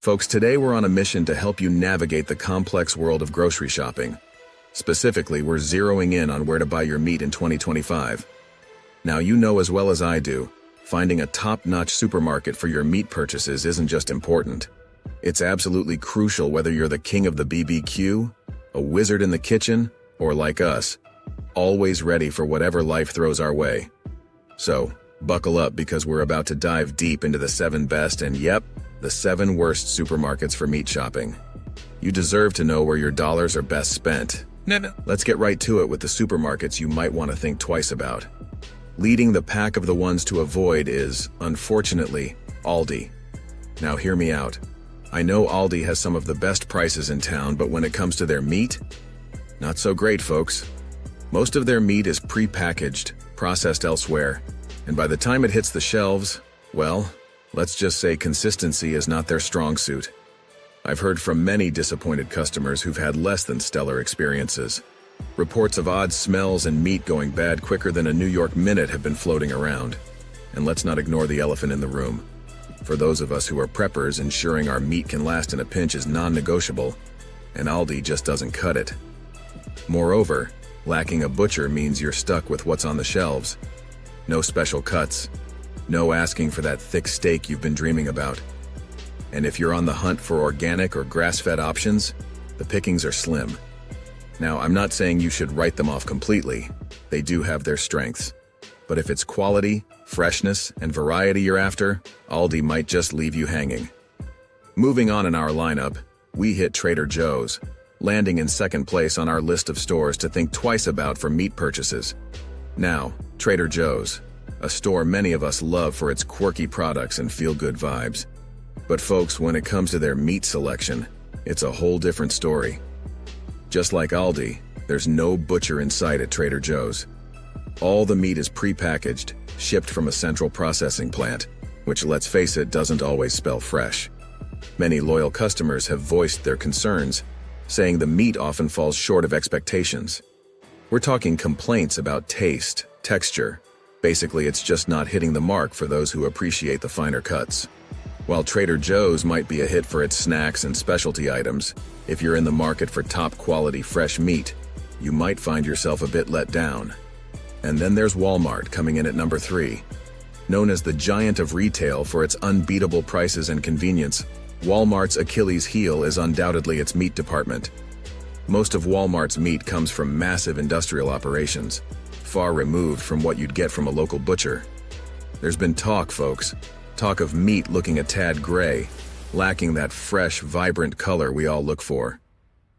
Folks, today we're on a mission to help you navigate the complex world of grocery shopping. Specifically, we're zeroing in on where to buy your meat in 2025. Now, you know as well as I do, finding a top-notch supermarket for your meat purchases isn't just important. It's absolutely crucial whether you're the king of the BBQ, a wizard in the kitchen, or like us, always ready for whatever life throws our way. So, buckle up because we're about to dive deep into the 7 best and yep, the 7 worst supermarkets for meat shopping. You deserve to know where your dollars are best spent. Let's get right to it with the supermarkets you might want to think twice about. Leading the pack of the ones to avoid is, unfortunately, Aldi. Now hear me out. I know Aldi has some of the best prices in town, but when it comes to their meat, not so great, folks. Most of their meat is pre-packaged, processed elsewhere, and by the time it hits the shelves, well, let's just say consistency is not their strong suit. I've heard from many disappointed customers who've had less than stellar experiences. Reports of odd smells and meat going bad quicker than a New York Minute have been floating around. And let's not ignore the elephant in the room. For those of us who are preppers, ensuring our meat can last in a pinch is non-negotiable, and Aldi just doesn't cut it. Moreover, lacking a butcher means you're stuck with what's on the shelves. No special cuts. No asking for that thick steak you've been dreaming about. And if you're on the hunt for organic or grass-fed options, the pickings are slim. Now, I'm not saying you should write them off completely. They do have their strengths. But if it's quality, freshness, and variety you're after, Aldi might just leave you hanging. Moving on in our lineup, we hit Trader Joe's, landing in second place on our list of stores to think twice about for meat purchases. Now, Trader Joe's, a store many of us love for its quirky products and feel-good vibes. But folks, when it comes to their meat selection, it's a whole different story. Just like Aldi, there's no butcher in sight at Trader Joe's. All the meat is pre-packaged, shipped from a central processing plant, which, let's face it, doesn't always spell fresh. Many loyal customers have voiced their concerns, saying the meat often falls short of expectations. We're talking complaints about taste, texture. Basically, it's just not hitting the mark for those who appreciate the finer cuts. While Trader Joe's might be a hit for its snacks and specialty items, if you're in the market for top-quality fresh meat, you might find yourself a bit let down. And then there's Walmart coming in at number 3. Known as the giant of retail for its unbeatable prices and convenience, Walmart's Achilles heel is undoubtedly its meat department. Most of Walmart's meat comes from massive industrial operations, far removed from what you'd get from a local butcher. There's been talk, folks. Talk of meat looking a tad gray, lacking that fresh, vibrant color we all look for.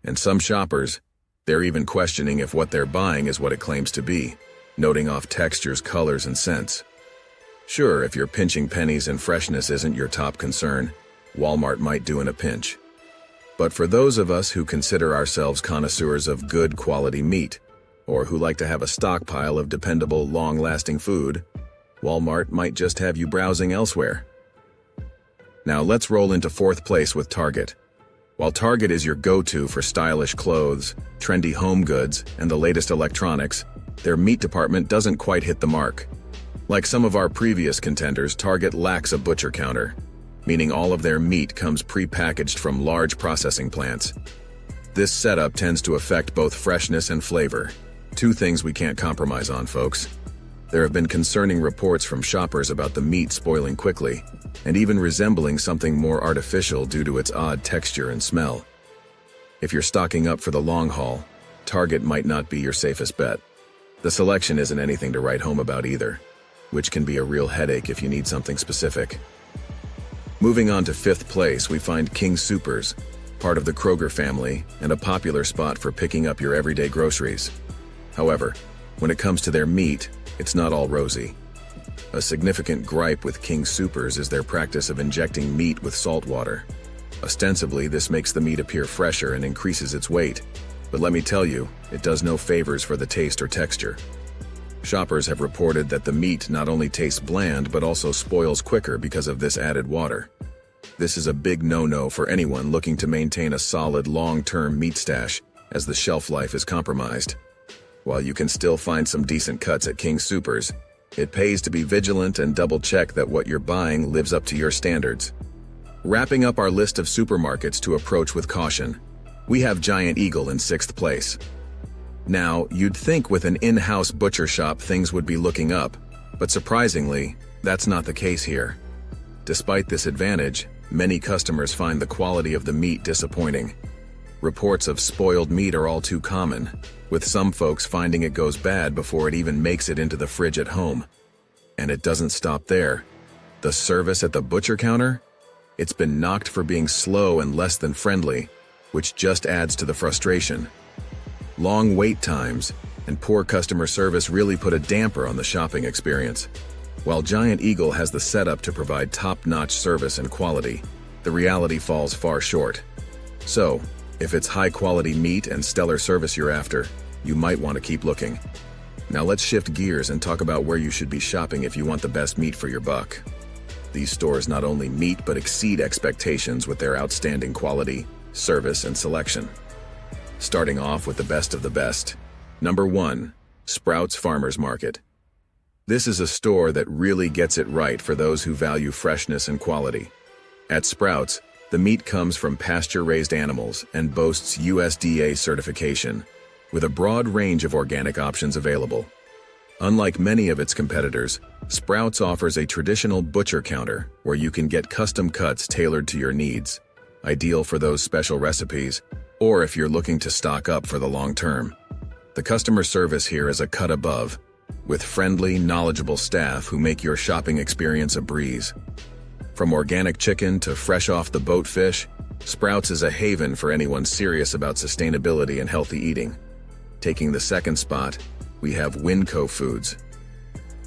And some shoppers, they're even questioning if what they're buying is what it claims to be, noting off textures, colors, and scents. Sure, if you're pinching pennies and freshness isn't your top concern, Walmart might do in a pinch. But for those of us who consider ourselves connoisseurs of good quality meat, or who like to have a stockpile of dependable, long-lasting food, Walmart might just have you browsing elsewhere. Now let's roll into 4th place with Target. While Target is your go-to for stylish clothes, trendy home goods, and the latest electronics, their meat department doesn't quite hit the mark. Like some of our previous contenders, Target lacks a butcher counter, meaning all of their meat comes pre-packaged from large processing plants. This setup tends to affect both freshness and flavor, 2 things we can't compromise on, folks. There have been concerning reports from shoppers about the meat spoiling quickly, and even resembling something more artificial due to its odd texture and smell. If you're stocking up for the long haul, Target might not be your safest bet. The selection isn't anything to write home about either, which can be a real headache if you need something specific. Moving on to 5th place, we find King Soopers, part of the Kroger family and a popular spot for picking up your everyday groceries. However, when it comes to their meat, it's not all rosy. A significant gripe with King Soopers is their practice of injecting meat with salt water. Ostensibly, this makes the meat appear fresher and increases its weight, but let me tell you, it does no favors for the taste or texture. Shoppers have reported that the meat not only tastes bland but also spoils quicker because of this added water. This is a big no-no for anyone looking to maintain a solid long-term meat stash, as the shelf life is compromised. While you can still find some decent cuts at King Soopers, it pays to be vigilant and double-check that what you're buying lives up to your standards. Wrapping up our list of supermarkets to approach with caution, we have Giant Eagle in 6th place. Now, you'd think with an in-house butcher shop things would be looking up, but surprisingly, that's not the case here. Despite this advantage, many customers find the quality of the meat disappointing. Reports of spoiled meat are all too common, with some folks finding it goes bad before it even makes it into the fridge at home. And it doesn't stop there. The service at the butcher counter? It's been knocked for being slow and less than friendly, which just adds to the frustration. Long wait times and poor customer service really put a damper on the shopping experience. While Giant Eagle has the setup to provide top-notch service and quality, the reality falls far short. So, if it's high-quality meat and stellar service you're after, you might want to keep looking. Now let's shift gears and talk about where you should be shopping if you want the best meat for your buck. These stores not only meet but exceed expectations with their outstanding quality, service, and selection. Starting off with the best of the best. Number 1. Sprouts Farmers Market. This is a store that really gets it right for those who value freshness and quality. At Sprouts, the meat comes from pasture-raised animals and boasts USDA certification, with a broad range of organic options available. Unlike many of its competitors, Sprouts offers a traditional butcher counter where you can get custom cuts tailored to your needs, ideal for those special recipes, or if you're looking to stock up for the long term. The customer service here is a cut above, with friendly, knowledgeable staff who make your shopping experience a breeze. From organic chicken to fresh-off-the-boat fish, Sprouts is a haven for anyone serious about sustainability and healthy eating. Taking the second spot, we have Winco Foods.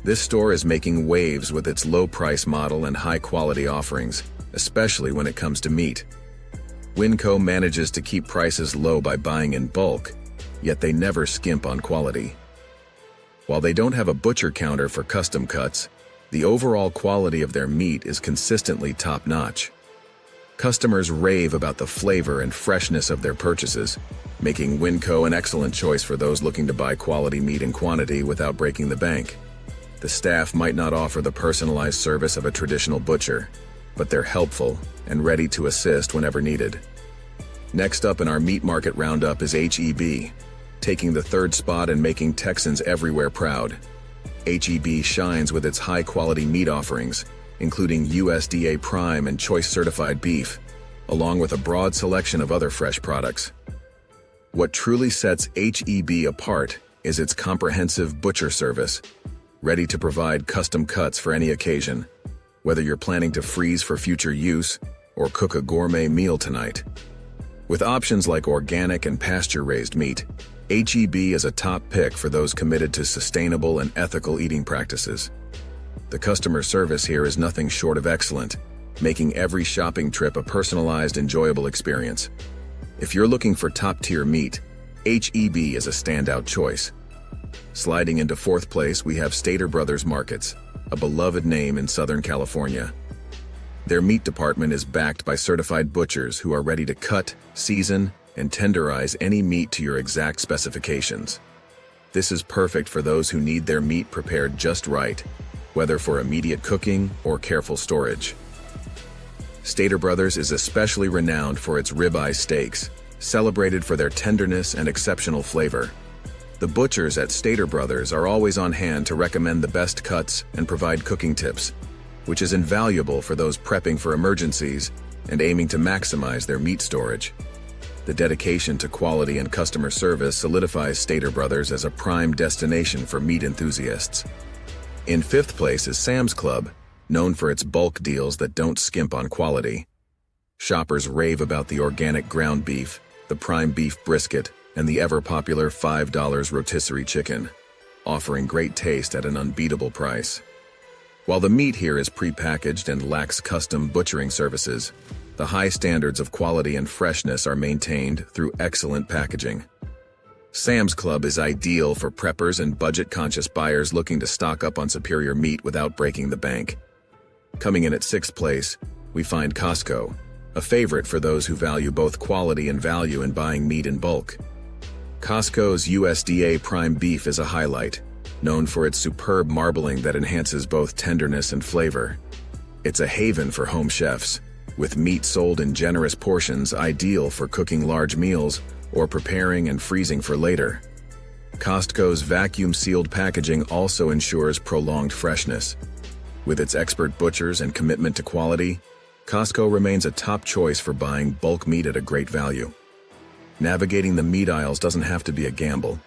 This store is making waves with its low-price model and high-quality offerings, especially when it comes to meat. Winco manages to keep prices low by buying in bulk, yet they never skimp on quality. While they don't have a butcher counter for custom cuts, the overall quality of their meat is consistently top-notch. Customers rave about the flavor and freshness of their purchases, making Winco an excellent choice for those looking to buy quality meat in quantity without breaking the bank. The staff might not offer the personalized service of a traditional butcher, but they're helpful and ready to assist whenever needed. Next up in our meat market roundup is H-E-B, taking the 3rd spot and making Texans everywhere proud. H-E-B shines with its high-quality meat offerings, including USDA Prime and Choice Certified beef, along with a broad selection of other fresh products. What truly sets H-E-B apart is its comprehensive butcher service, ready to provide custom cuts for any occasion, whether you're planning to freeze for future use or cook a gourmet meal tonight. With options like organic and pasture-raised meat, H-E-B is a top pick for those committed to sustainable and ethical eating practices. The customer service here is nothing short of excellent, making every shopping trip a personalized, enjoyable experience. If you're looking for top-tier meat, H-E-B is a standout choice. Sliding into 4th place, we have Stater Brothers Markets, a beloved name in Southern California. Their meat department is backed by certified butchers who are ready to cut, season, and tenderize any meat to your exact specifications. This is perfect for those who need their meat prepared just right, whether for immediate cooking or careful storage. Stater Brothers is especially renowned for its ribeye steaks, celebrated for their tenderness and exceptional flavor. The butchers at Stater Brothers are always on hand to recommend the best cuts and provide cooking tips, which is invaluable for those prepping for emergencies and aiming to maximize their meat storage. The dedication to quality and customer service solidifies Stater Brothers as a prime destination for meat enthusiasts. In 5th place is Sam's Club, known for its bulk deals that don't skimp on quality. Shoppers rave about the organic ground beef, the prime beef brisket, and the ever-popular $5 rotisserie chicken, offering great taste at an unbeatable price. While the meat here is prepackaged and lacks custom butchering services, the high standards of quality and freshness are maintained through excellent packaging. Sam's Club is ideal for preppers and budget-conscious buyers looking to stock up on superior meat without breaking the bank. Coming in at 6th place, we find Costco, a favorite for those who value both quality and value in buying meat in bulk. Costco's USDA Prime beef is a highlight, known for its superb marbling that enhances both tenderness and flavor. It's a haven for home chefs, with meat sold in generous portions ideal for cooking large meals or preparing and freezing for later. Costco's vacuum-sealed packaging also ensures prolonged freshness. With its expert butchers and commitment to quality, Costco remains a top choice for buying bulk meat at a great value. Navigating the meat aisles doesn't have to be a gamble.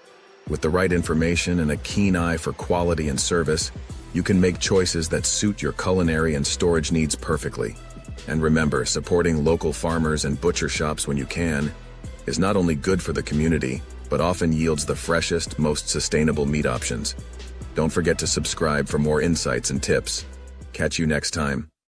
With the right information and a keen eye for quality and service, you can make choices that suit your culinary and storage needs perfectly. And remember, supporting local farmers and butcher shops when you can is not only good for the community, but often yields the freshest, most sustainable meat options. Don't forget to subscribe for more insights and tips. Catch you next time.